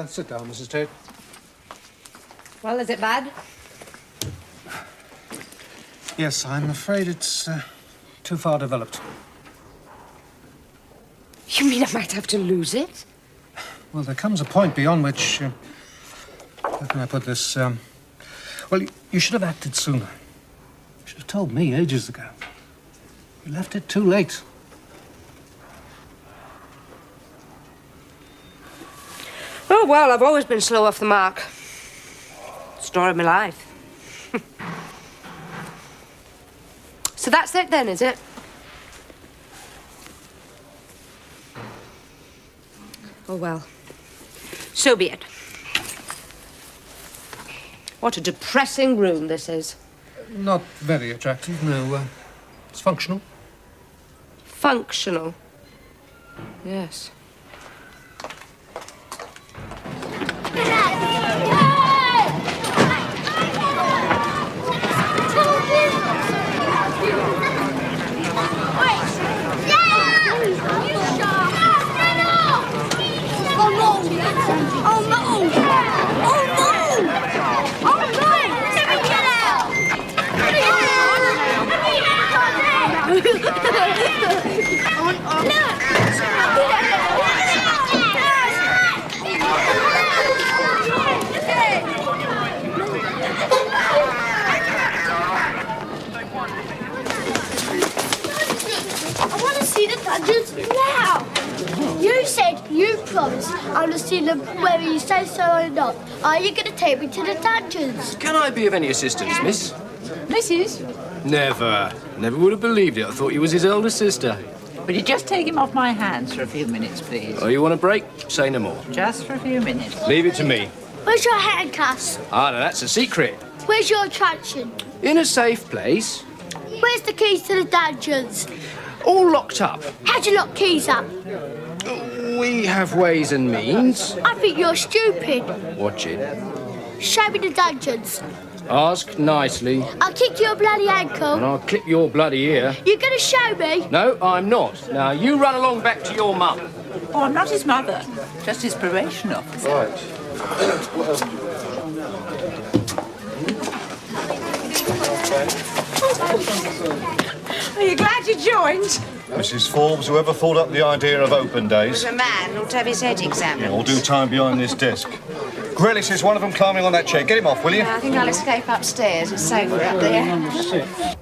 Sit down, Mrs. Tate. Well, is it bad? Yes, I'm afraid it's too far developed. You mean I might have to lose it? Well, there comes a point beyond which... how can I put this? Well, you should have acted sooner. You should have told me ages ago. You left it too late. Oh, well, I've always been slow off the mark. Story of my life. So that's it then, is it? Oh, well. So be it. What a depressing room this is. Not very attractive, no. It's functional. Functional. Yes. Now! You said you promised I would see them whether you say so or not. Are you going to take me to the dungeons? Can I be of any assistance, miss? Mrs. Never. Never would have believed it. I thought you was his elder sister. Would you just take him off my hands for a few minutes, please? Oh, you want a break? Say no more. Just for a few minutes. Leave it to me. Where's your handcuffs? Ah, now that's a secret. Where's your attraction? In a safe place. Where's the keys to the dungeons? All locked up. How'd you lock keys up? We have ways and means. I think you're stupid. Watch it. Show me the dungeons. Ask nicely. I'll kick your bloody ankle. And I'll clip your bloody ear. You're going to show me? No, I'm not. Now, you run along back to your mum. Oh, I'm not his mother. Just his probation officer. Right. Are you glad you joined? Mrs. Forbes, whoever thought up the idea of open days? A man ought to have his head examined. Yeah, we'll do time behind this desk. Grillis is one of them climbing on that chair. Get him off, will you? I think I'll escape upstairs. It's safer up there.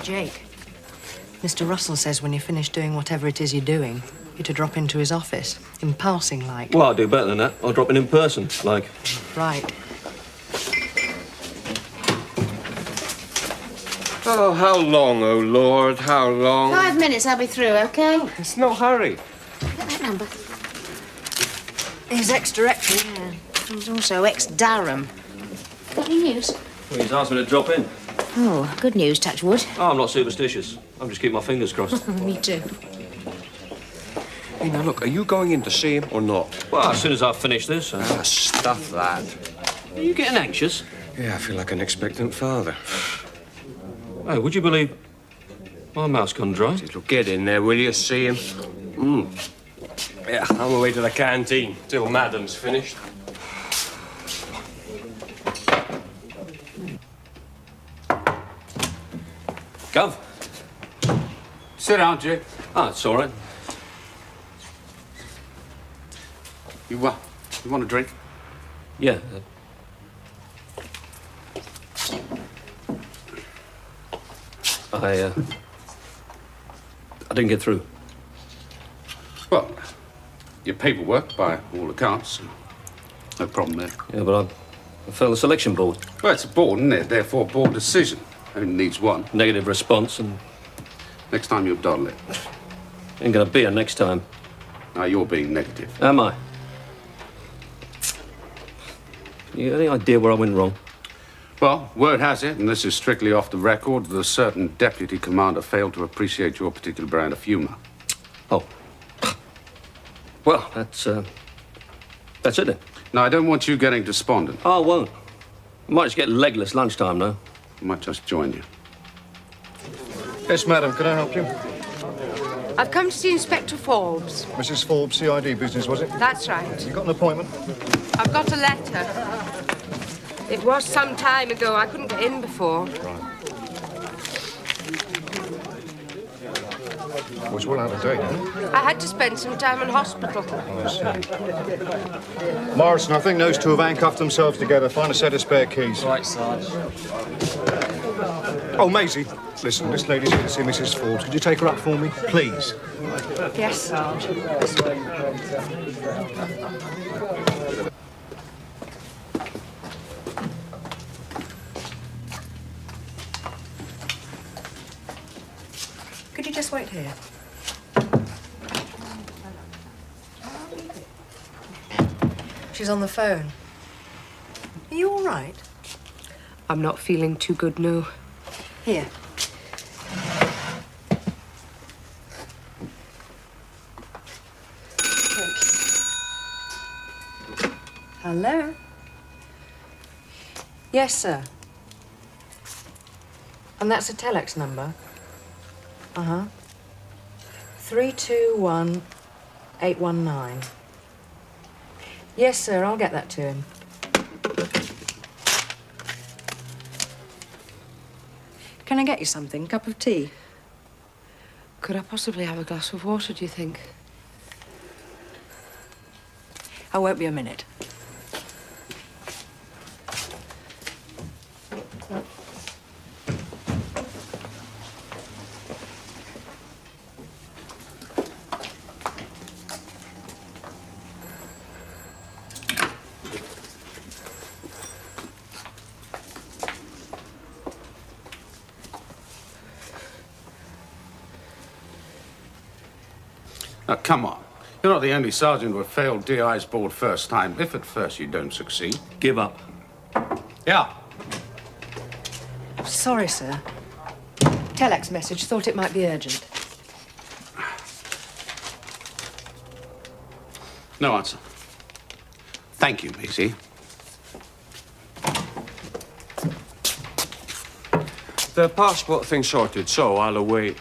Jake, Mr. Russell says when you finish doing whatever it is you're doing, you're to drop into his office, in passing, like. Well, I'll do better than that. I'll drop in person, like. Right. Oh, how long, oh Lord, how long? 5 minutes, I'll be through, OK? It's no hurry. Get that number. He's ex-directory, yeah. He's also ex-Durham. Got any news? Well, he's asked me to drop in. Oh, good news, touch wood. Oh, I'm not superstitious. I'm just keeping my fingers crossed. Me too. Hey, now look, are you going in to see him or not? Well, as soon as I finish this. Stuff that. Are you getting anxious? Yeah, I feel like an expectant father. Hey, would you believe my mouth's gone dry? Look, get in there, will you? See him? Yeah, I'm away to the canteen till Madam's finished. Gov. Sit down, Jake. Ah, it's all right. You want a drink? Yeah. I didn't get through. Well, your paperwork, by all accounts. No problem there. Yeah, but I failed the selection board. Well, it's a board, isn't it? Therefore, board decision. Only needs one. Negative response, and Next time you'll dawdle it. ain't gonna be a next time. Now, you're being negative. Am I? You got any idea where I went wrong? Well, word has it, and this is strictly off the record, that a certain deputy commander failed to appreciate your particular brand of humor. Oh. Well, that's it then. Now, I don't want you getting despondent. Oh, I won't. I might just get legless lunchtime, though. I might just join you. Yes, madam, can I help you? I've come to see Inspector Forbes. Mrs. Forbes, CID business, was it? That's right. You got an appointment? I've got a letter. It was some time ago. I couldn't get in before. Was well out of date, huh? I had to spend some time in hospital. I see. Morrison, I think those two have handcuffed themselves together. Find a set of spare keys. Right, Sarge. Oh, Maisie, listen, this lady's here to see Mrs. Forbes. Could you take her up for me, please? Yes, Sarge. Could you just wait here? She's on the phone. Are you all right? I'm not feeling too good, no. Here. Hello? Yes, sir. And that's a telex number? Uh-huh. 321819. Yes, sir, I'll get that to him. Can I get you something? Cup of tea? Could I possibly have a glass of water, do you think? I won't be a minute. Now, come on. You're not the only sergeant who failed DI's board first time, if at first you don't succeed. Give up. Yeah. Sorry, sir. Telex message. Thought it might be urgent. No answer. Thank you, Maisie. The passport thing sorted, so I'll await.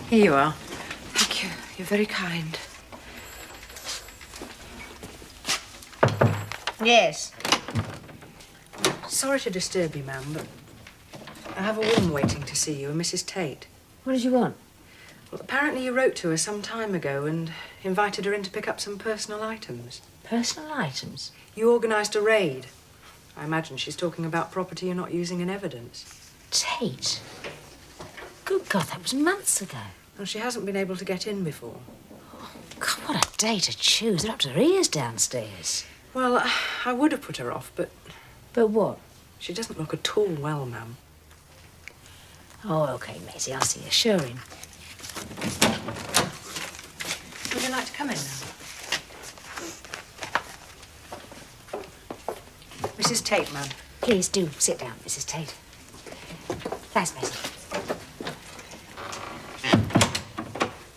Here you are. Thank you. You're very kind. Yes. Sorry to disturb you, ma'am, but I have a woman waiting to see you, a Mrs. Tate. What did you want? Well, apparently you wrote to her some time ago and invited her in to pick up some personal items. Personal items? You organised a raid. I imagine she's talking about property you're not using in evidence. Tate? Good God, that was months ago. Well, she hasn't been able to get in before. God, what a day to choose. They're up to their ears downstairs. Well, I would have put her off, but... But what? She doesn't look at all well, ma'am. Oh, OK, Maisie, I'll see you. Sure in. Would you like to come in now? Mrs. Tate, ma'am. Please do sit down, Mrs. Tate. Thanks, Maisie.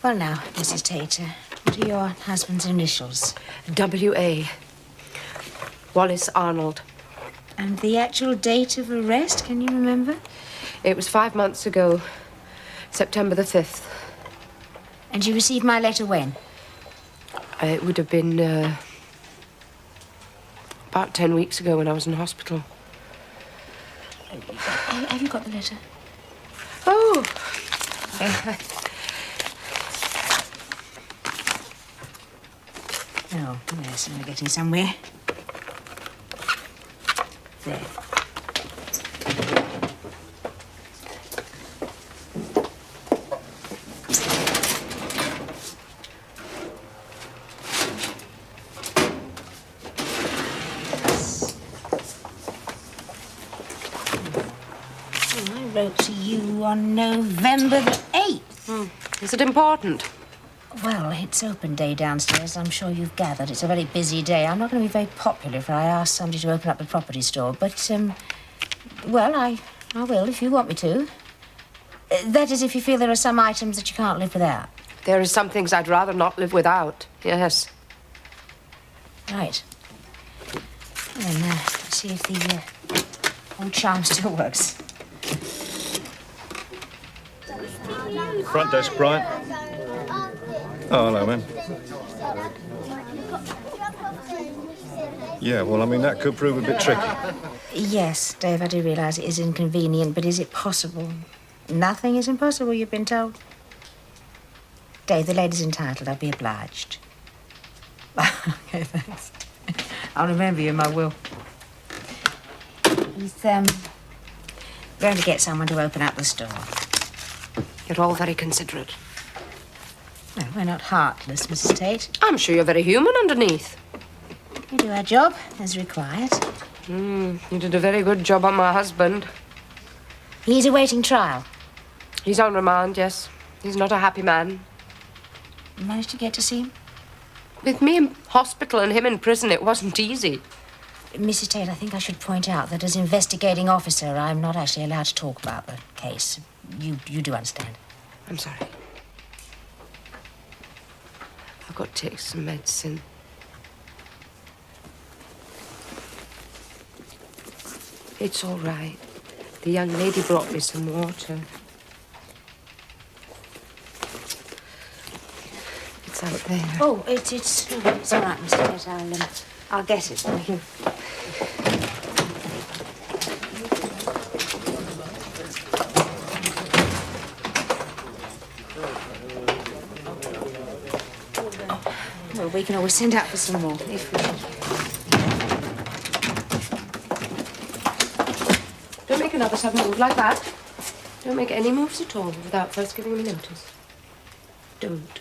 Well, now, Mrs. Tate, what are your husband's initials? W.A. Wallace Arnold. And the actual date of arrest, can you remember? It was 5 months ago, September the 5th. And you received my letter when? It would have been about 10 weeks ago when I was in hospital. Have you got the letter? Oh! Oh, yes, we're getting somewhere. There. I wrote to you on November the 8th. Is it important? Well, it's open day downstairs. I'm sure you've gathered. It's a very busy day. I'm not going to be very popular if I ask somebody to open up the property store. But, well, I will if you want me to. That is, if you feel there are some items that you can't live without. There are some things I'd rather not live without, yes. Right. Then, let's see if the old charm still works. Front desk, Brian. Oh, hello, man. Yeah, well, I mean, that could prove a bit tricky. Yes, Dave, I do realise it is inconvenient, but is it possible? Nothing is impossible, you've been told. Dave, the lady's entitled. I'll be obliged. OK, thanks. I'll remember you in my will. He's, going to get someone to open up the store. You're all very considerate. Well, we're not heartless, Mrs. Tate. I'm sure you're very human underneath. We do our job as required. You did a very good job on my husband. He's awaiting trial. He's on remand, yes. He's not a happy man. You managed to get to see him? With me in hospital and him in prison, it wasn't easy. Mrs. Tate, I think I should point out that as investigating officer, I'm not actually allowed to talk about the case. You do understand. I'm sorry. I've got to take some medicine. It's all right. The young lady brought me some water. It's out there. Oh, it's all right, Mr. Tate. I'll get it. Thank you. Well, we can always send out for some more if we... Don't make another sudden move like that. Don't make any moves at all without first giving me notice. Don't.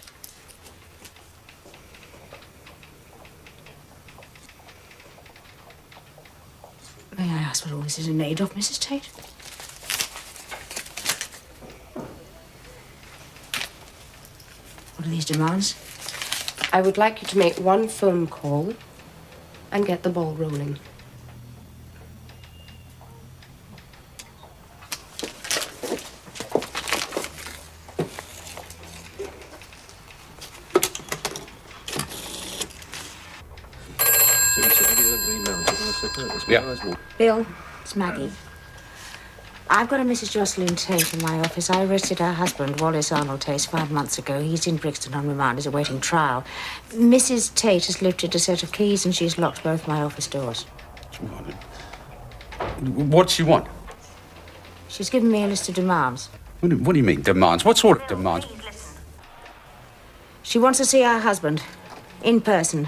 May I ask what all this is in aid of, Mrs. Tate? What are these demands? I would like you to make one phone call and get the ball rolling. Yeah. Bill, it's Maggie. I've got a Mrs. Jocelyn Tate in my office. I arrested her husband, Wallace Arnold Tate, 5 months ago. He's in Brixton on remand. He's awaiting trial. Mrs. Tate has lifted a set of keys and she's locked both my office doors. What's she want? She's given me a list of demands. What do you mean, demands? What sort of demands? She wants to see her husband, in person.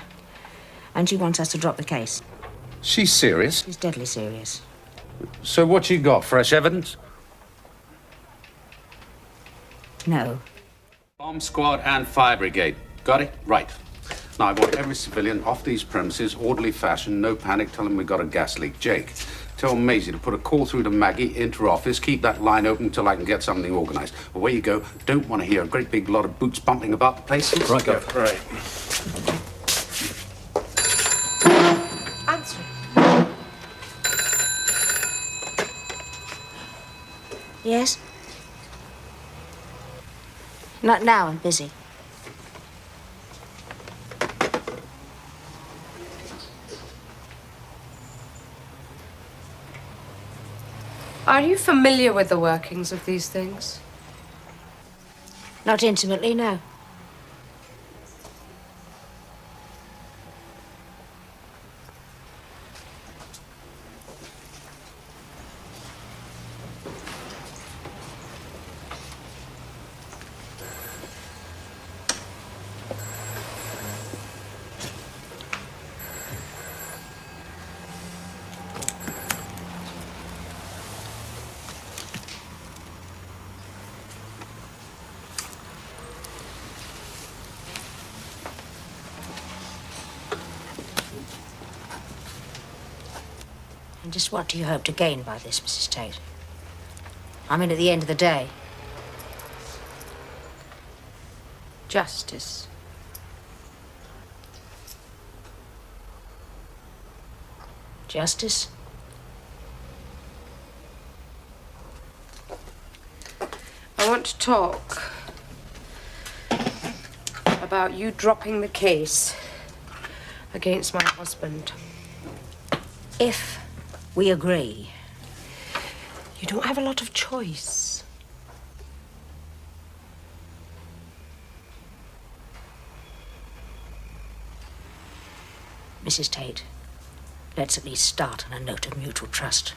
And she wants us to drop the case. She's serious? She's deadly serious. So what she got? Fresh evidence? No. Bomb squad and fire brigade. Got it? Right. Now, I want every civilian off these premises, orderly fashion, no panic, tell them we got a gas leak. Jake, Tell Maisie to put a call through to Maggie, into her office, keep that line open until I can get something organised. Away you go. Don't want to hear a great big lot of boots bumping about the place. Right, go. Right. Answer. Yes? Not now, I'm busy. Are you familiar with the workings of these things? Not intimately, no. And just what do you hope to gain by this, Mrs. Tate? I mean, at the end of the day. Justice. Justice? I want to talk about you dropping the case against my husband. If we agree. You don't have a lot of choice. Mrs. Tate, let's at least start on a note of mutual trust.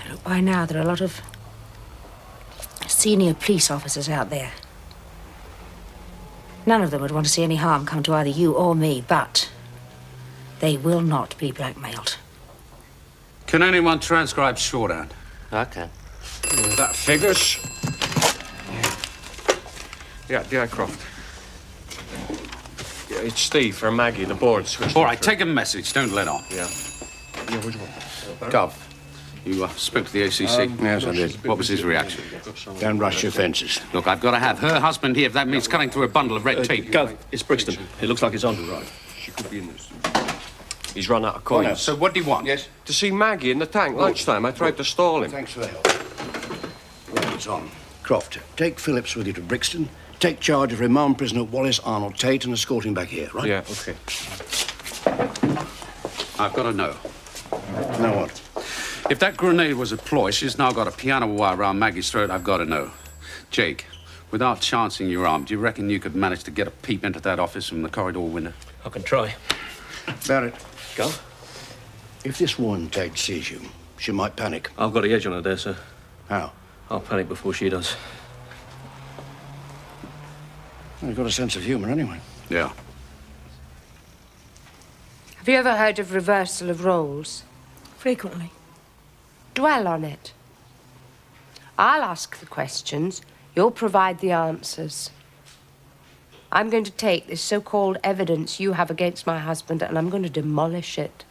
Look, by now there are a lot of senior police officers out there. None of them would want to see any harm come to either you or me, but they will not be blackmailed. Can anyone transcribe shorthand? I can. That figures. Yeah, Croft. Yeah, it's Steve for Maggie, the board switched. All right, take a message. Don't let on. Yeah, which one? Gov, you spoke to the ACC? Yes, I did. What was his reaction? Don't rush your fences. Look, I've got to have her husband here if that means cutting through a bundle of red tape. Gov, it's Brixton. It looks like it's on. Right. She could be in this. He's run out of Oh, no. coins. So what do you want? Yes? To see Maggie in the tank lunchtime. I tried to stall him. Thanks for the help. Right, it's on. Croft, take Phillips with you to Brixton. Take charge of remand prisoner Wallace Arnold Tate and escort him back here, right? Yeah, okay. I've got to know. Now what? If that grenade was a ploy, she's now got a piano wire around Maggie's throat. I've got to know. Jake, without chancing your arm, do you reckon you could manage to get a peep into that office from the corridor window? I can try. Barrett, Go. if this woman Tate sees you, she might panic. I've got the edge on her there, sir. How? I'll panic before she does. Well, you've got a sense of humour anyway. Yeah. Have you ever heard of reversal of roles? Frequently. Dwell on it. I'll ask the questions, you'll provide the answers. I'm going to take this so-called evidence you have against my husband and I'm going to demolish it.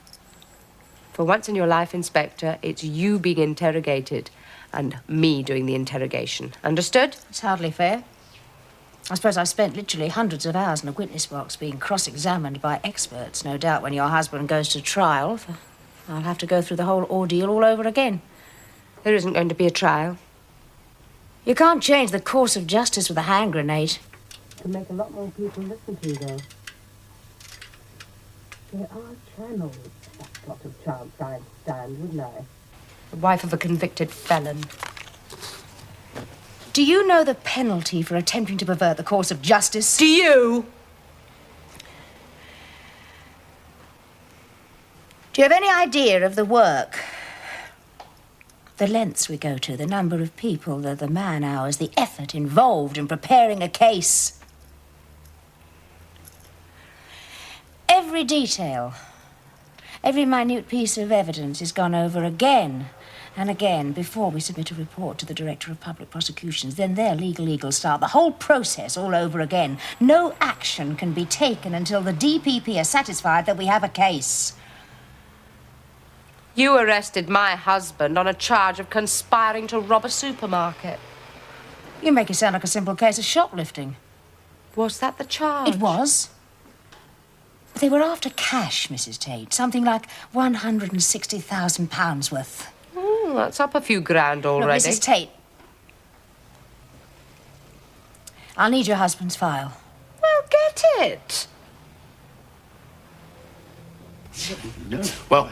For once in your life, Inspector, it's you being interrogated and me doing the interrogation. Understood? It's hardly fair. I suppose I've spent literally hundreds of hours in a witness box being cross-examined by experts. No doubt when your husband goes to trial, I'll have to go through the whole ordeal all over again. There isn't going to be a trial. You can't change the course of justice with a hand grenade. It can make a lot more people listen to you, though. There are channels. That sort of chance I'd stand, wouldn't I? The wife of a convicted felon. Do you know the penalty for attempting to pervert the course of justice? Do you? Do you have any idea of the work? The lengths we go to, the number of people, the man-hours, the effort involved in preparing a case. Every detail. Every minute piece of evidence is gone over again and again before we submit a report to the Director of Public Prosecutions. Then their legal start. The whole process all over again. No action can be taken until the DPP are satisfied that we have a case. You arrested my husband on a charge of conspiring to rob a supermarket. You make it sound like a simple case of shoplifting. Was that the charge? It was. They were after cash, Mrs. Tate. Something like £160,000 worth. That's up a few grand already. Look, Mrs. Tate. I'll need your husband's file. Well, get it. No. Well,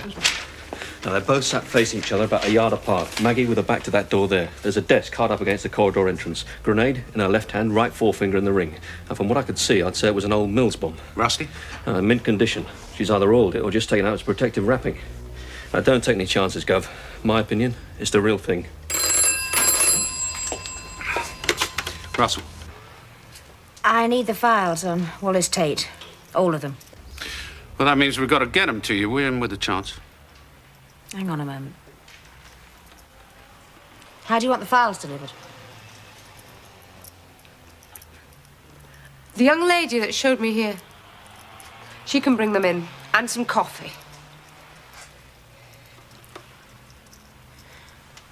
now they're both sat facing each other about a yard apart. Maggie with her back to that door there. There's a desk hard up against the corridor entrance. Grenade in her left hand, right forefinger in the ring. And from what I could see, I'd say it was an old Mills bomb. Rusty? Mint condition. She's either oiled it or just taken out its protective wrapping. Now, don't take any chances, Gov. My opinion, it's the real thing. Russell. I need the files on Wallace Tate. All of them. Well, that means we've got to get them to you. We're in with a chance. Hang on a moment. How do you want the files delivered? The young lady that showed me here. She can bring them in. And some coffee.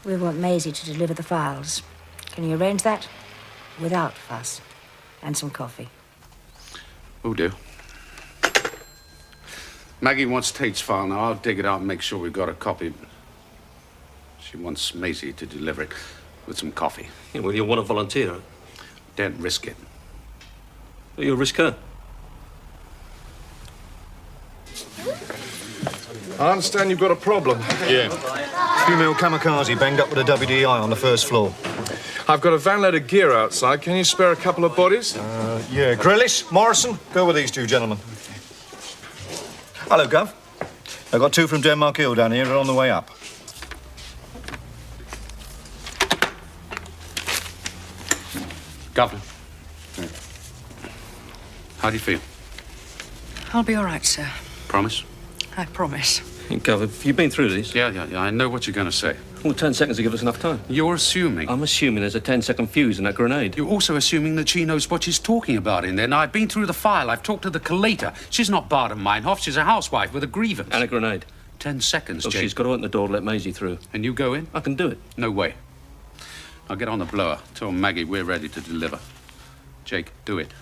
We want Maisie to deliver the files. Can you arrange that? Without fuss. And some coffee. Will do. Maggie wants Tate's file. Now, I'll dig it out and make sure we've got a copy. She wants Maisie to deliver it with some coffee. Yeah, well, you want to volunteer? Don't risk it. Well, you'll risk her. I understand you've got a problem. Yeah. Female kamikaze banged up with a WDI on the first floor. I've got a van load of gear outside. Can you spare a couple of bodies? Yeah. Grillis, Morrison, go with these two gentlemen. Hello, Gov. I've got two from Denmark Hill down here. They're on the way up. Governor. How do you feel? I'll be all right, sir. Promise? I promise. Gov, have you been through these? Yeah. I know what you're going to say. Well, 10 seconds will give us enough time. You're assuming. I'm assuming there's a 10-second fuse in that grenade. You're also assuming that she knows what she's talking about in there. Now, I've been through the file. I've talked to the collator. She's not Bardem Meinhof. She's a housewife with a grievance. And a grenade. 10 seconds, So Jake. she's got to open the door to let Maisie through. And you go in? I can do it. No way. I'll get on the blower. Tell Maggie we're ready to deliver. Jake, do it.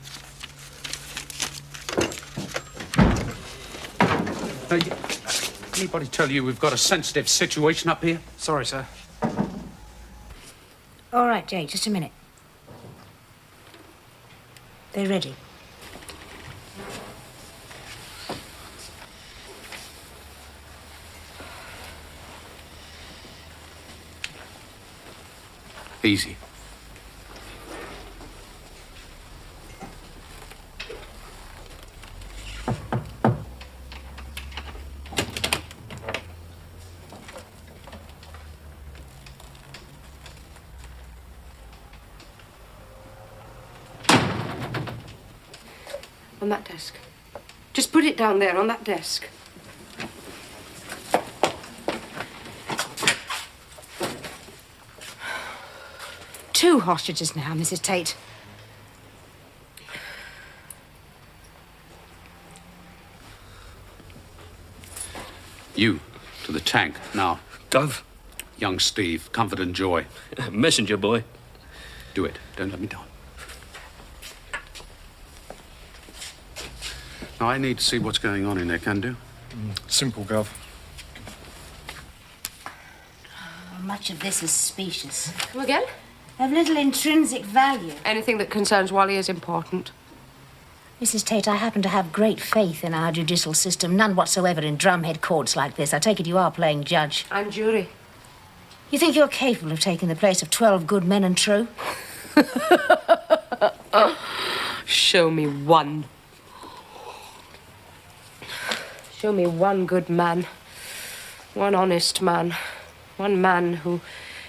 Anybody tell you we've got a sensitive situation up here? Sorry, sir. All right, Jake, just a minute. They're ready. Easy. On that desk. Just put it down there on that desk. Two hostages now, Mrs. Tate. You, to the tank, now. Gov. Young Steve, comfort and joy. Messenger boy. Do it. Don't let me down. Now, I need to see what's going on in there, can do? Simple, Gov. Much of this is specious. Come again? Of little intrinsic value. Anything that concerns Wally is important. Mrs. Tate, I happen to have great faith in our judicial system. None whatsoever in drumhead courts like this. I take it you are playing judge. I'm jury. You think you're capable of taking the place of 12 good men and true? Show me one. Show me one good man. One honest man. One man who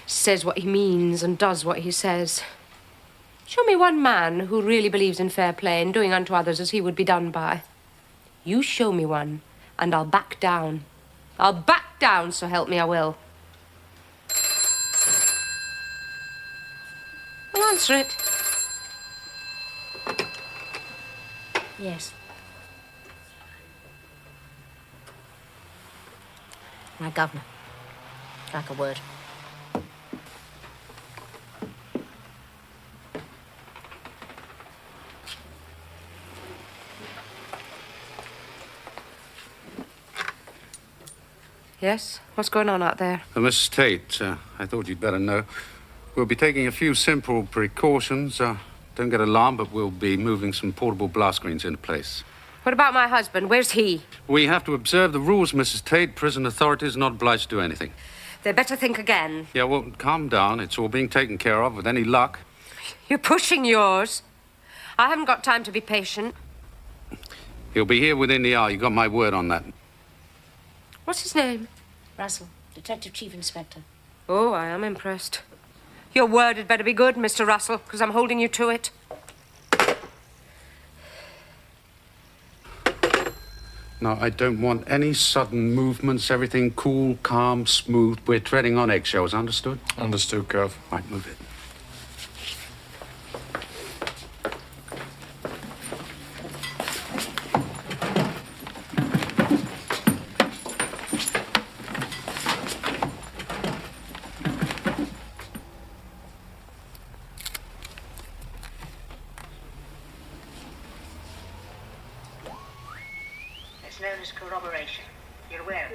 says what he means and does what he says. Show me one man who really believes in fair play and doing unto others as he would be done by. You show me one, and I'll back down. I'll back down, so help me I will. I'll answer it. Yes. Now, Governor, like a word. Yes? What's going on out there? Mrs. Tate, I thought you'd better know. We'll be taking a few simple precautions. Don't get alarmed, but we'll be moving some portable blast screens into place. What about my husband? Where's he? We have to observe the rules, Mrs. Tate. Prison authorities are not obliged to do anything. They better think again. Yeah, well, calm down. It's all being taken care of with any luck. You're pushing yours. I haven't got time to be patient. He'll be here within the hour. You got my word on that. What's his name? Russell, Detective Chief Inspector. Oh, I am impressed. Your word had better be good, Mr. Russell, because I'm holding you to it. No, I don't want any sudden movements. Everything cool, calm, smooth. We're treading on eggshells, understood? Understood, Gov. Right, move it.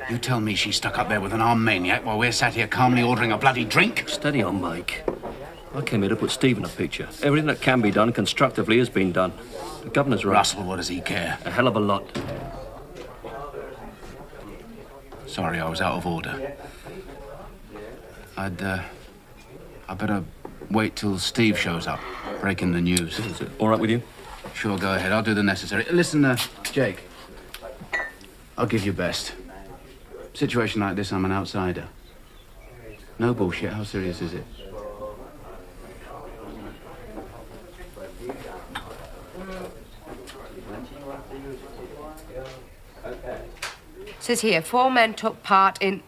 You tell me she's stuck up there with an armed maniac while we're sat here calmly ordering a bloody drink? Steady on, Mike. I came here to put Steve in a picture. Everything that can be done constructively has been done. The governor's right. Russell, what does he care? A hell of a lot. Sorry, I was out of order. I'd better wait till Steve shows up, breaking the news. Is it all right with you? Sure, go ahead. I'll do the necessary. Listen, Jake. I'll give you best. Situation like this, I'm an outsider. No bullshit. How serious is it? Says here, 4 men took part in...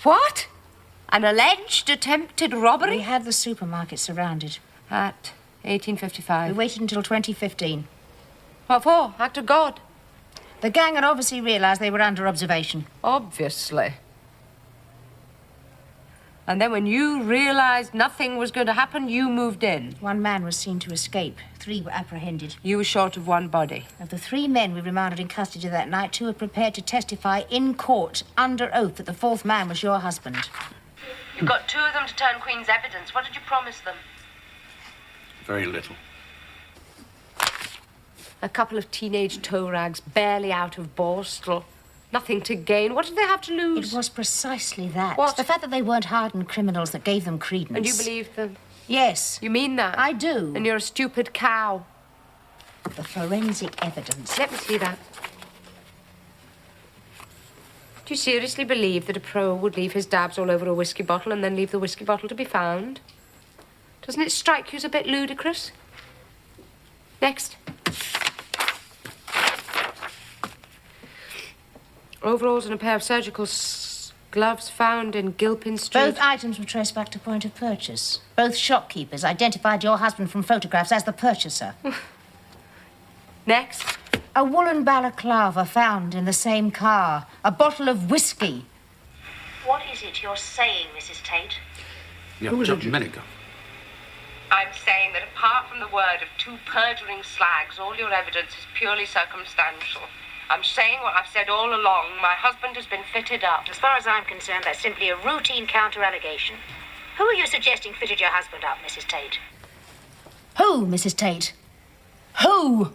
What? An alleged attempted robbery? We had the supermarket surrounded. At 1855. We waited until 2015. What for? Act of God? The gang had obviously realised they were under observation. Obviously. And then when you realised nothing was going to happen, you moved in. 1 man was seen to escape. 3 were apprehended. You were short of 1 body. Of the 3 men we remanded in custody that night, 2 were prepared to testify in court under oath that the 4th man was your husband. You've got 2 of them to turn Queen's evidence. What did you promise them? Very little. A couple of teenage toe rags, barely out of Borstal. Nothing to gain. What did they have to lose? It was precisely that. What? The fact that they weren't hardened criminals that gave them credence. And you believed them? Yes. You mean that? I do. And you're a stupid cow. The forensic evidence. Let me see that. Do you seriously believe that a pro would leave his dabs all over a whiskey bottle and then leave the whiskey bottle to be found? Doesn't it strike you as a bit ludicrous? Next. Overalls and a pair of surgical gloves found in Gilpin Street. Both items were traced back to point of purchase. Both shopkeepers identified your husband from photographs as the purchaser. Next. A woolen balaclava found in the same car. A bottle of whiskey. What is it you're saying, Mrs. Tate? Yeah, just a minute ago. I'm saying that apart from the word of 2 perjuring slags, all your evidence is purely circumstantial. I'm saying what I've said all along. My husband has been fitted up. As far as I'm concerned, that's simply a routine counter-allegation. Who are you suggesting fitted your husband up, Mrs. Tate? Who, Mrs. Tate? Who?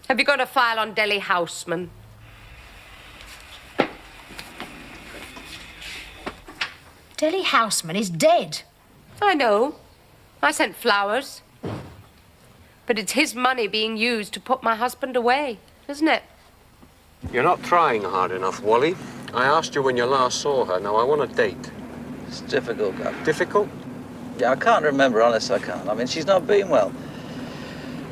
Have you got a file on Delhi Houseman? Delhi Houseman is dead. I know. I sent flowers. But it's his money being used to put my husband away, isn't it? You're not trying hard enough, Wally. I asked you when you last saw her. Now, I want a date. It's difficult, Gov. Difficult? Yeah, I can't remember, honest, I can't. I mean, she's not been well.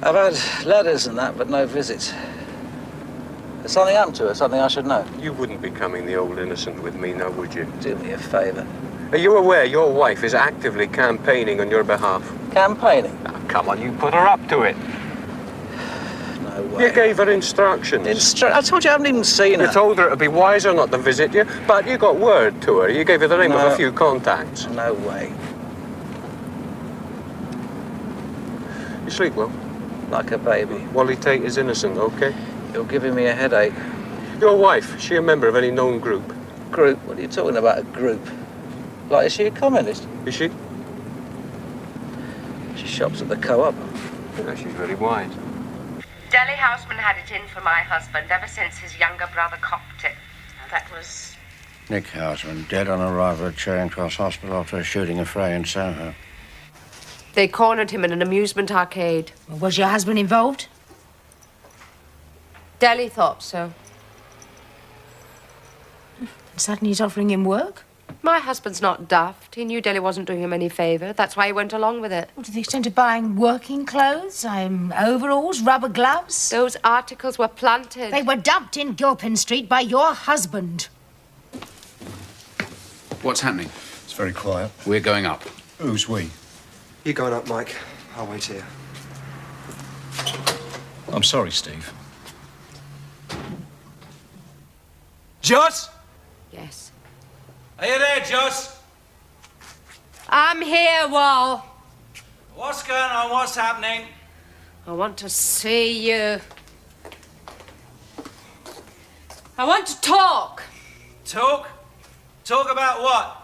I've had letters and that, but no visits. You're not trying hard enough, Wally. I asked you when you last saw her. Now, I want a date. Difficult? Yeah, I can't remember, honest, I can't. I mean, she's not been well. I've had letters and that, but no visits. Has something happened to her? Something I should know? You wouldn't be coming the old innocent with me now, would you? Do me a favour. Are you aware your wife is actively campaigning on your behalf? Campaigning? Now, come on, you put her up to it. No way. You gave her instructions. I told you I haven't even seen her. You told her it'd be wiser not to visit you, but you got word to her. You gave her the name of a few contacts. No way. You sleep well? Like a baby. Wally Tate is innocent, okay? You're giving me a headache. Your wife, is she a member of any known group? Group? What are you talking about, a group? Like, is she a communist? Is she? She shops at the co-op. Yeah, she's very wise. Deli Houseman had it in for my husband ever since his younger brother copped it. That was... Nick Houseman, dead on arrival at Charing Cross Hospital after a shooting affray in Soho. They cornered him in an amusement arcade. Was your husband involved? Deli thought so. And suddenly he's offering him work? My husband's not daft. He knew Deli wasn't doing him any favour. That's why he went along with it. To the extent of buying working clothes, overalls, rubber gloves? Those articles were planted. They were dumped in Gilpin Street by your husband. What's happening? It's very quiet. We're going up. Who's we? You're going up, Mike. I'll wait here. I'm sorry, Steve. Joss? Yes. Are you there, Joss? I'm here, Wal. What's going on? What's happening? I want to see you. I want to talk. Talk? Talk about what?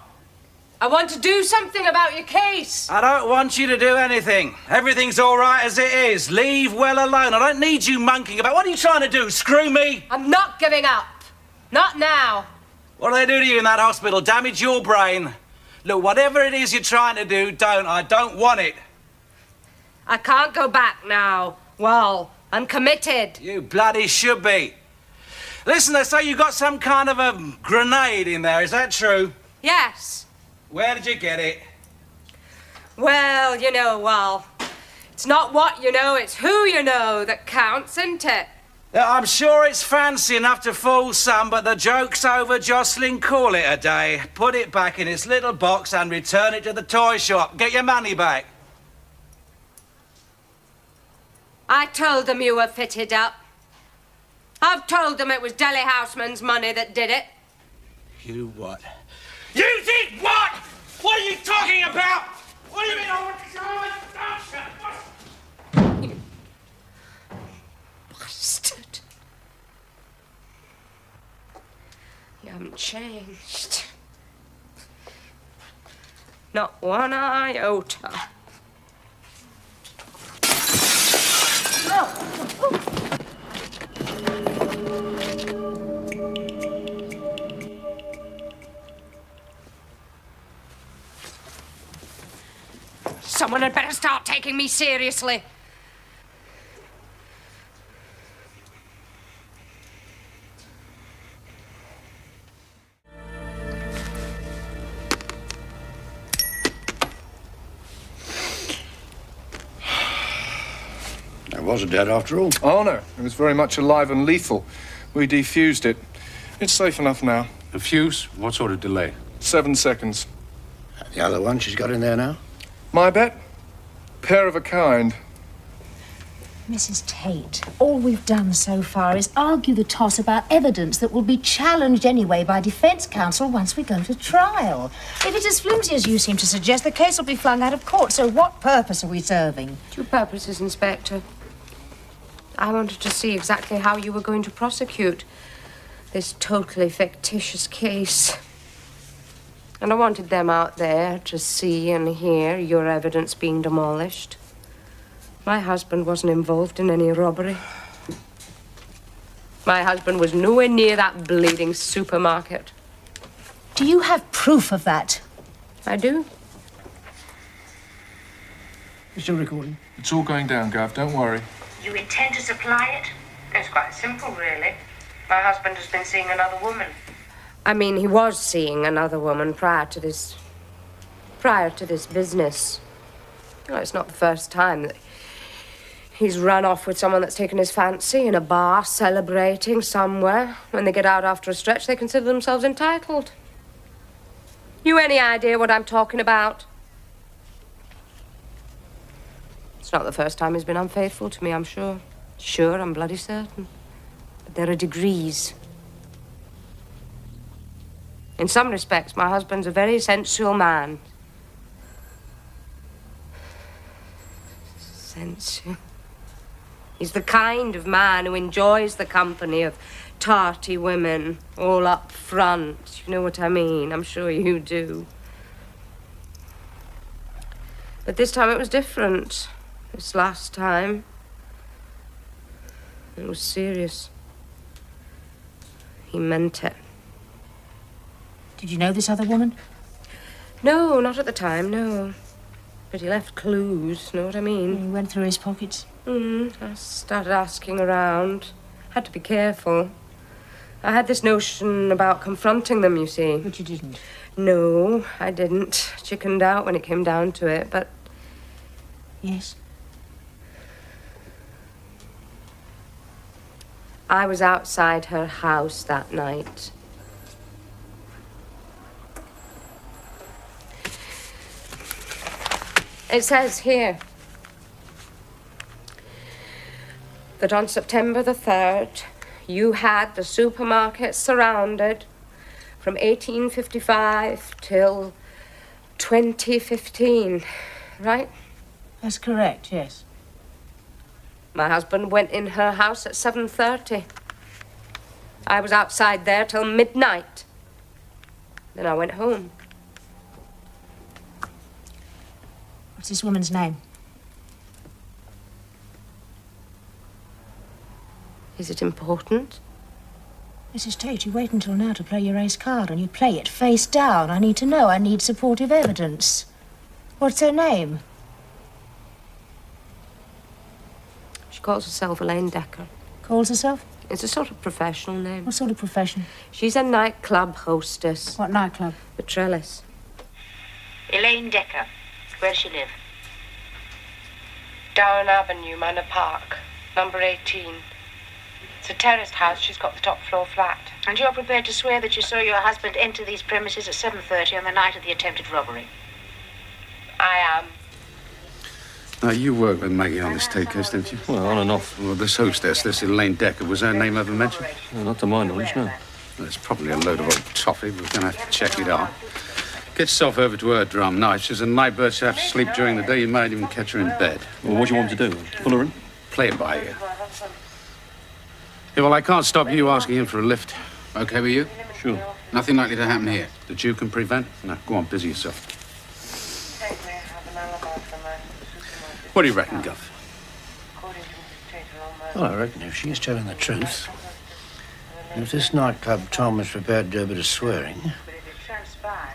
I want to do something about your case. I don't want you to do anything. Everything's all right as it is. Leave well alone. I don't need you monkeying about. What are you trying to do? Screw me? I'm not giving up. Not now. What do they do to you in that hospital? Damage your brain? Look, whatever it is you're trying to do, don't. I don't want it. I can't go back now. Well, I'm committed. You bloody should be. Listen, they say you got some kind of a grenade in there. Is that true? Yes. Where did you get it? Well, you know, Wal, it's not what you know, it's who you know that counts, isn't it? I'm sure it's fancy enough to fool some, but the joke's over, Jocelyn. Call it a day. Put it back in its little box and return it to the toy shop. Get your money back. I told them you were fitted up. I've told them it was Deli Houseman's money that did it. You what? You did what? What are you talking about? What do you mean? Bastard. You haven't changed. Not one iota. Someone had better start taking me seriously. It wasn't dead after all. Oh, no. It was very much alive and lethal. We defused it. It's safe enough now. A fuse? What sort of delay? 7 seconds. The other one she's got in there now? My bet? Pair of a kind. Mrs. Tate, all we've done so far is argue the toss about evidence that will be challenged anyway by defense counsel once we go to trial. If it's as flimsy as you seem to suggest, the case will be flung out of court. So what purpose are we serving? 2 purposes, Inspector. I wanted to see exactly how you were going to prosecute this totally fictitious case. And I wanted them out there to see and hear your evidence being demolished. My husband wasn't involved in any robbery. My husband was nowhere near that bleeding supermarket. Do you have proof of that? I do. Is your recording? It's all going down, Gav. Don't worry. You intend to supply it? It's quite simple, really. My husband has been seeing another woman. I mean, he was seeing another woman prior to this business. Well, it's not the first time that He's run off with someone that's taken his fancy in a bar, celebrating somewhere. When they get out after a stretch, they consider themselves entitled. You any idea what I'm talking about? It's not the first time he's been unfaithful to me, I'm sure. Sure, I'm bloody certain. But there are degrees. In some respects, my husband's a very sensual man. Sensual. He's the kind of man who enjoys the company of tarty women, all up front. You know what I mean? I'm sure you do. But this time it was different. This last time, it was serious. He meant it. Did you know this other woman? No, not at the time, no. But he left clues, know what I mean? You went through his pockets? I started asking around. Had to be careful. I had this notion about confronting them, you see. But you didn't? No, I didn't. Chickened out when it came down to it, but... Yes? I was outside her house that night. It says here that on September the 3rd, you had the supermarket surrounded from 1855 till 2015, right? That's correct, yes. My husband went in her house at 7:30. I was outside there till midnight. Then I went home. What's this woman's name? Is it important? Mrs. Tate, you wait until now to play your ace card, and you play it face down. I need to know. I need supportive evidence. What's her name? She calls herself Elaine Decker. Calls herself? It's a sort of professional name. What sort of profession? She's a nightclub hostess. What nightclub? The Trellis. Elaine Decker. Where does she live? Down Avenue, Manor Park, number 18. It's a terraced house. She's got the top floor flat. And you're prepared to swear that you saw your husband enter these premises at 7:30 on the night of the attempted robbery? I am. Now, you worked with Maggie on this Tate case, didn't you? Well, on and off. Well, this hostess, this Elaine Decker, was her name ever mentioned? No, not to my knowledge, no. Well, it's probably a load of old toffee. We're going to have to check it out. Get yourself over to her drum. Now, she's a night bird. She'll have to sleep during the day. You might even catch her in bed. Well, what do you want to do? Pull her in? Play it by ear. Yeah, well, I can't stop you asking him for a lift. Okay with you? Sure. Nothing likely to happen here. That you can prevent? No, go on, busy yourself. What do you reckon, Guff? Well, I reckon if she's telling the truth, if this nightclub Tom is prepared to do a bit of swearing,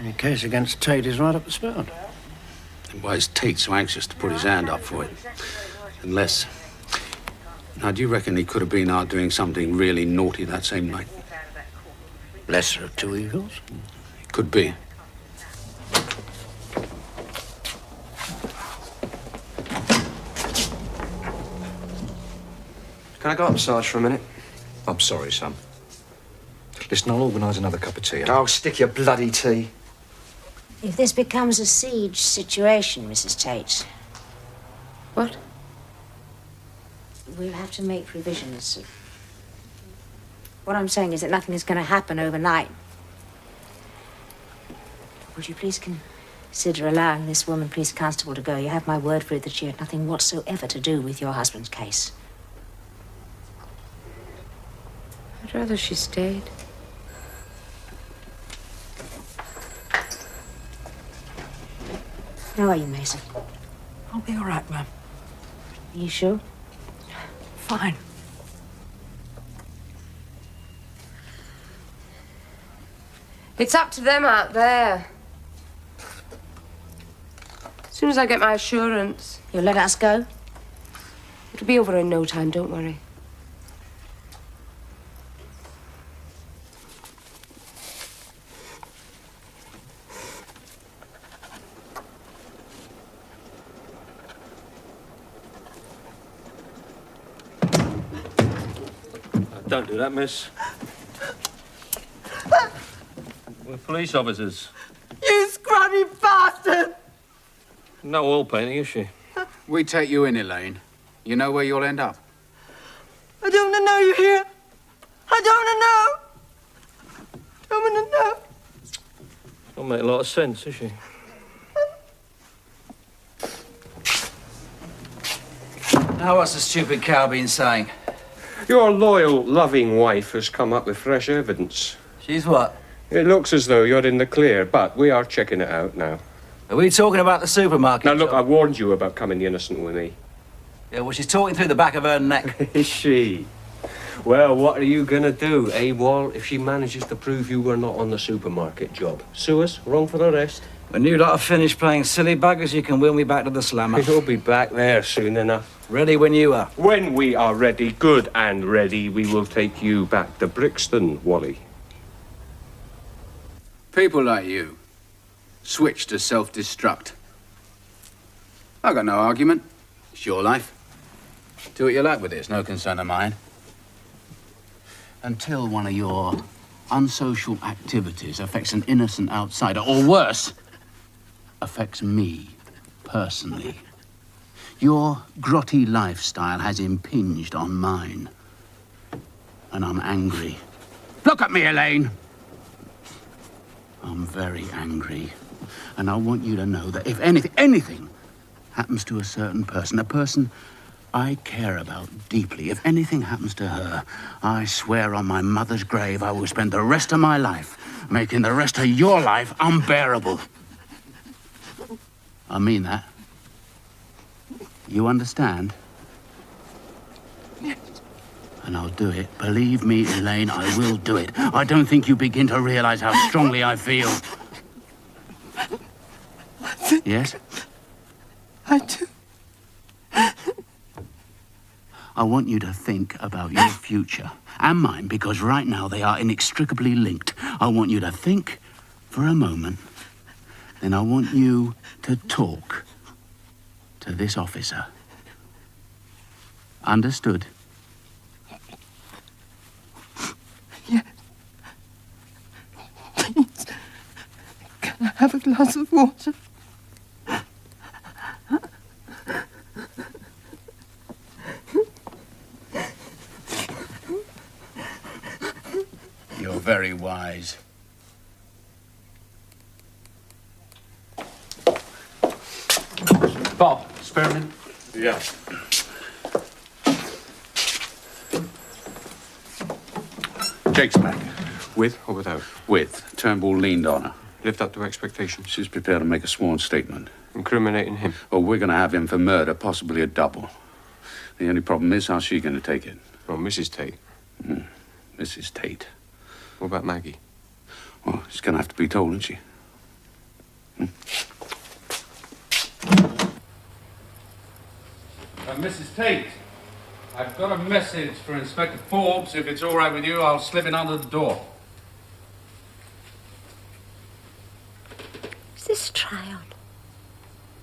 the case against Tate is right up the spout. And why is Tate so anxious to put his hand up for it? Unless... Now, do you reckon he could have been out doing something really naughty that same night? Lesser of two evils? It could be. Can I go up, Sarge, for a minute? I'm sorry, son. Listen, I'll organise another cup of tea. Oh, stick your bloody tea. If this becomes a siege situation, Mrs. Tate... What? We'll have to make provisions. What I'm saying is that nothing is going to happen overnight. Would you please consider allowing this woman, police constable, to go? You have my word for it that she had nothing whatsoever to do with your husband's case. I'd rather she stayed. How are you, Mason? I'll be all right, ma'am. Are you sure? Fine. It's up to them out there. As soon as I get my assurance. You'll let us go? It'll be over in no time, don't worry. Don't do that, miss. We're police officers. You scrawny bastard! No oil painting, is she? We take you in, Elaine. You know where you'll end up. I don't wanna know you're here. I don't wanna know. Don't wanna know. Don't make a lot of sense, is she? Now, what's the stupid cow been saying? Your loyal, loving wife has come up with fresh evidence. She's what? It looks as though you're in the clear, but we are checking it out now. Are we talking about the supermarket? Now, look, I warned you about coming innocent with me. Yeah, well, she's talking through the back of her neck. Is she? Well, what are you gonna do, eh, Wall, if she manages to prove you were not on the supermarket job? Sue us, wrong for the rest. When you lot have finished playing silly buggers, you can wheel me back to the slammer. You'll be back there soon enough. Ready when you are. When we are ready, good and ready, we will take you back to Brixton, Wally. People like you switch to self-destruct. I got no argument. It's your life. Do what you like with it. It's no concern of mine. Until one of your unsocial activities affects an innocent outsider, or worse, affects me personally. Your grotty lifestyle has impinged on mine. And I'm angry. Look at me, Elaine! I'm very angry. And I want you to know that if anything happens to a certain person, a person I care about deeply, if anything happens to her, I swear on my mother's grave I will spend the rest of my life making the rest of your life unbearable. I mean that. You understand? Yes. And I'll do it. Believe me, Elaine, I will do it. I don't think you begin to realize how strongly I feel. Yes? I do. I want you to think about your future and mine, because right now they are inextricably linked. I want you to think for a moment, then I want you to talk to this officer. Understood? Yes. Please, can I have a glass of water? You're very wise. Bob, spare a minute? Yeah. Jake's back. With or without? With. Turnbull leaned on her. Lived up to expectations. She's prepared to make a sworn statement. Incriminating him? Oh, we're going to have him for murder, possibly a double. The only problem is, how's she going to take it? Oh, Mrs. Tate. Mrs. Tate. What about Maggie? Well, she's going to have to be told, isn't she? Mrs. Tate, I've got a message for Inspector Forbes. If it's all right with you, I'll slip it under the door. Is this a try-on?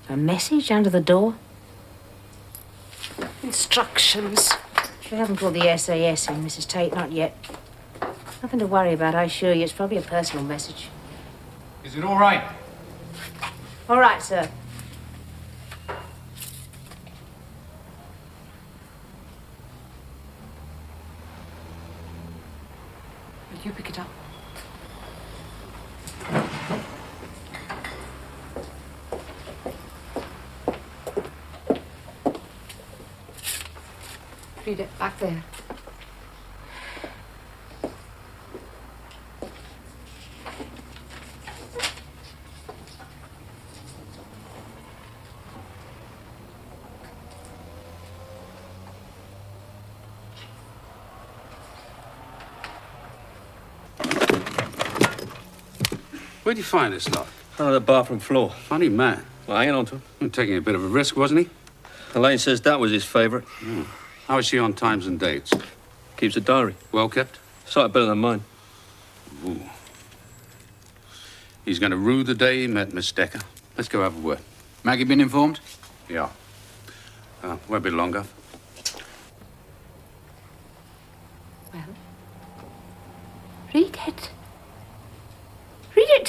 A message under the door? Instructions. We haven't brought the SAS in, Mrs. Tate, not yet. Nothing to worry about, I assure you. It's probably a personal message. Is it all right? All right, sir. Will you pick it up? Read it back there. Where'd you find this lot? Under the bathroom floor. Funny man. Well, hanging on to him. I'm taking a bit of a risk, wasn't he? Elaine says that was his favourite. How is she on times and dates? Keeps a diary. Well kept? Sight better than mine. Ooh. He's going to rue the day he met Miss Decker. Let's go have a word. Maggie been informed? Yeah. Won't be longer. Well?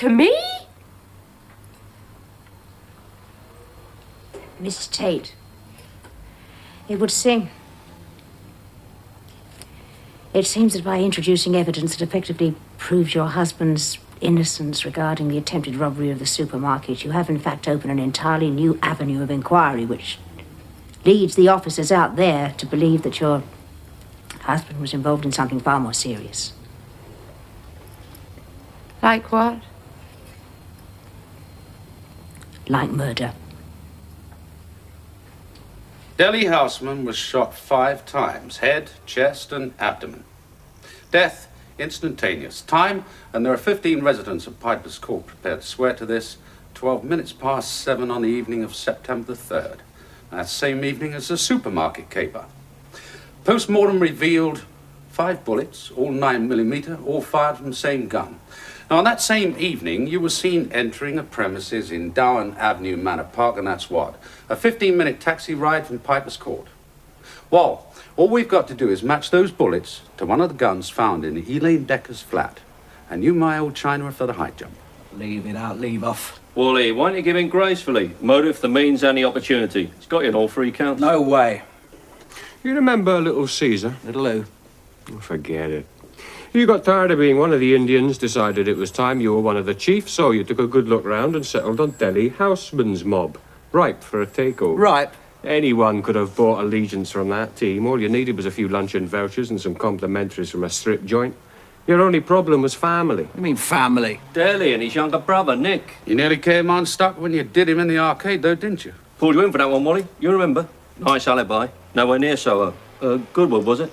to me? Mrs. Tate, it would seem... It seems that by introducing evidence that effectively proves your husband's innocence regarding the attempted robbery of the supermarket, you have in fact opened an entirely new avenue of inquiry which leads the officers out there to believe that your husband was involved in something far more serious. Like what? Like murder. Delhi Houseman was shot 5 times, head, chest, and abdomen. Death instantaneous. Time, and there are 15 residents of Piper's Court prepared to swear to this, 12 minutes past 7 on the evening of September the 3rd. That same evening as the supermarket caper. Post-mortem revealed 5 bullets, all 9mm, all fired from the same gun. Now, on that same evening, you were seen entering a premises in Dowan Avenue Manor Park, and that's what? A 15-minute taxi ride from Piper's Court. Well, all we've got to do is match those bullets to one of the guns found in Elaine Decker's flat. And you, my old China, for the high jump. Leave it out, leave off. Wally, why don't you give in gracefully? Motive, the means, and the opportunity. It's got you in all 3 counts. No way. You remember Little Caesar? Little who? Oh, forget it. You got tired of being one of the Indians, decided it was time you were one of the chiefs, so you took a good look round and settled on Delhi Houseman's mob. Ripe for a takeover. Ripe? Anyone could have bought allegiance from that team. All you needed was a few luncheon vouchers and some complimentaries from a strip joint. Your only problem was family. You mean family? Delhi and his younger brother, Nick. You nearly came unstuck when you did him in the arcade, though, didn't you? Pulled you in for that one, Wally. You remember? Nice alibi. Nowhere near Soho. Goodwood, was it?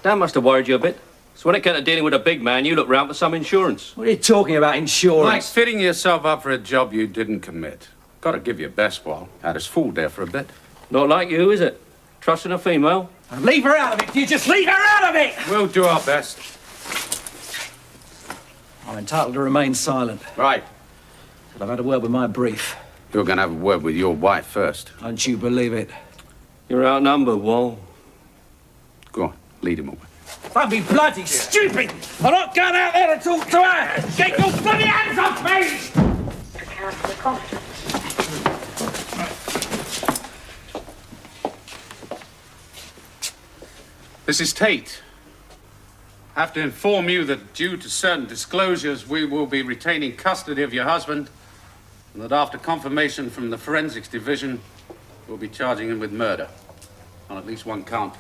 That must have worried you a bit. So when it came to dealing with a big man, you looked round for some insurance. What are you talking about, insurance? Like fitting yourself up for a job you didn't commit. Got to give your best, Wal. Had us fooled there for a bit. Not like you, is it? Trusting a female? Leave her out of it. You just leave her out of it. We'll do our best. I'm entitled to remain silent. Right. But I've had a word with my brief. You're going to have a word with your wife first. Don't you believe it? You're outnumbered, Wal. Go on, lead him away. Don't be bloody stupid! I'm not going out there to talk to her! Get your bloody hands off me! Account for the cost. This is Tate. I have to inform you that due to certain disclosures, we will be retaining custody of your husband, and that after confirmation from the Forensics Division, we'll be charging him with murder on at least 1 count.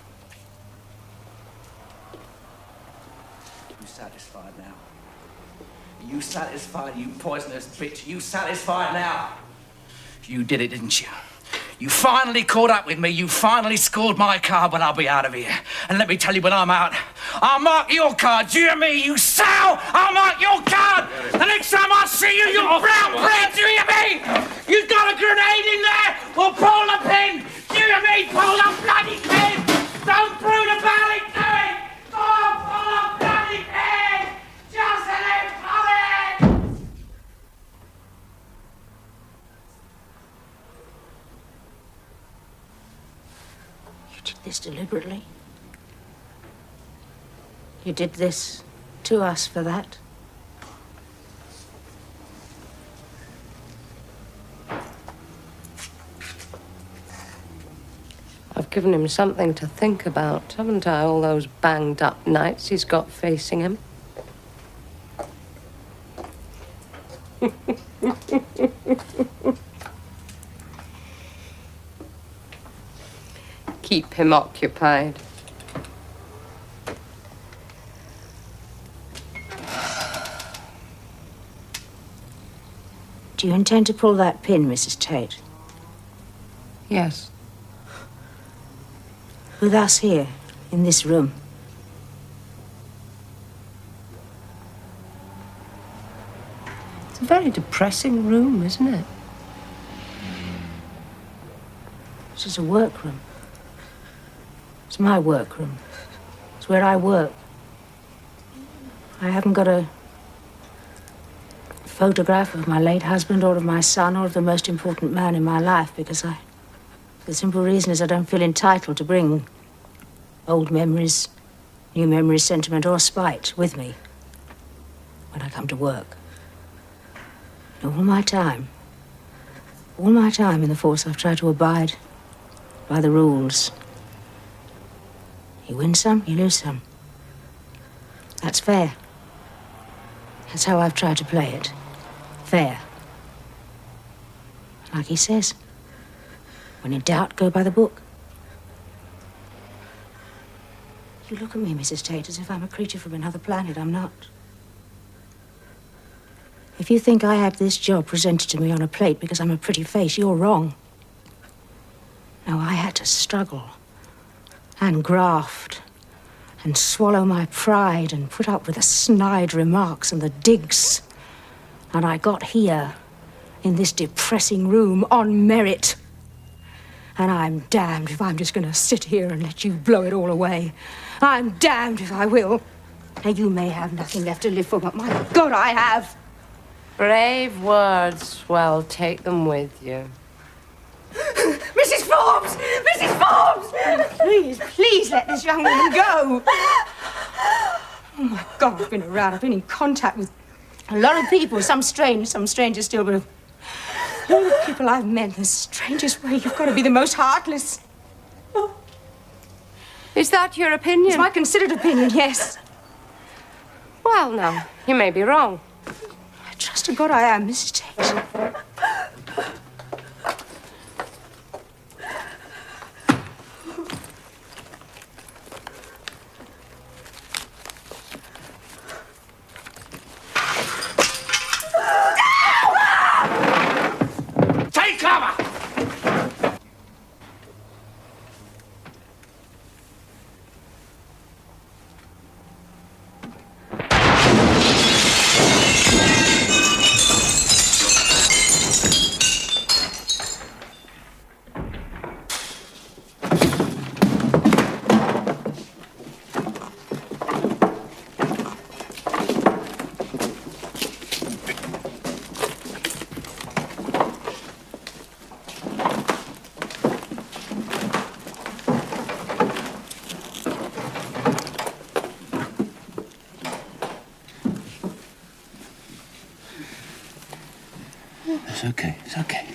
You satisfied now? You satisfied, you poisonous bitch? You satisfied now? You did it, didn't you? You finally caught up with me. You finally scored my card, but I'll be out of here. And let me tell you, when I'm out, I'll mark your card. Do you hear me, you sow? I'll mark your card. The next time I see you, you brown bread. Do you hear me? You've got a grenade in there. Or pull the pin. Do you hear me? Pull the bloody pin. Don't brood about it. Do it. Oh, pull the bloody pin. Jocelyn, pull it. You did this deliberately? You did this to us for that? I've given him something to think about, haven't I? All those banged up nights he's got facing him. Keep him occupied. Do you intend to pull that pin, Mrs. Tate? Yes. With us here, in this room. It's a very depressing room, isn't it? This is a workroom. It's my workroom. It's where I work. I haven't got a photograph of my late husband or of my son or of the most important man in my life because the simple reason is I don't feel entitled to bring old memories, new memories, sentiment or spite with me when I come to work. All my time in the force, I've tried to abide by the rules. You win some, you lose some. That's fair. That's how I've tried to play it. Fair. Like he says, when in doubt, go by the book. You look at me, Mrs. Tate, as if I'm a creature from another planet. I'm not. If you think I had this job presented to me on a plate because I'm a pretty face, you're wrong. No, I had to struggle and graft and swallow my pride and put up with the snide remarks and the digs. And I got here, in this depressing room, on merit. And I'm damned if I'm just going to sit here and let you blow it all away. I'm damned if I will. Now, you may have nothing left to live for, but my God, I have. Brave words. Well, take them with you. Mrs. Forbes! Mrs. Forbes! Please let this young woman go. Oh, my God, I've been around. I've been in contact with a lot of people. Some strange, some strangers still, but of all the people I've met, the strangest way, you've got to be the most heartless. Is that your opinion? It's my considered opinion, yes. Well, now, you may be wrong. I trust to God I am, Mrs. Tate. Take cover! It's okay. It's okay.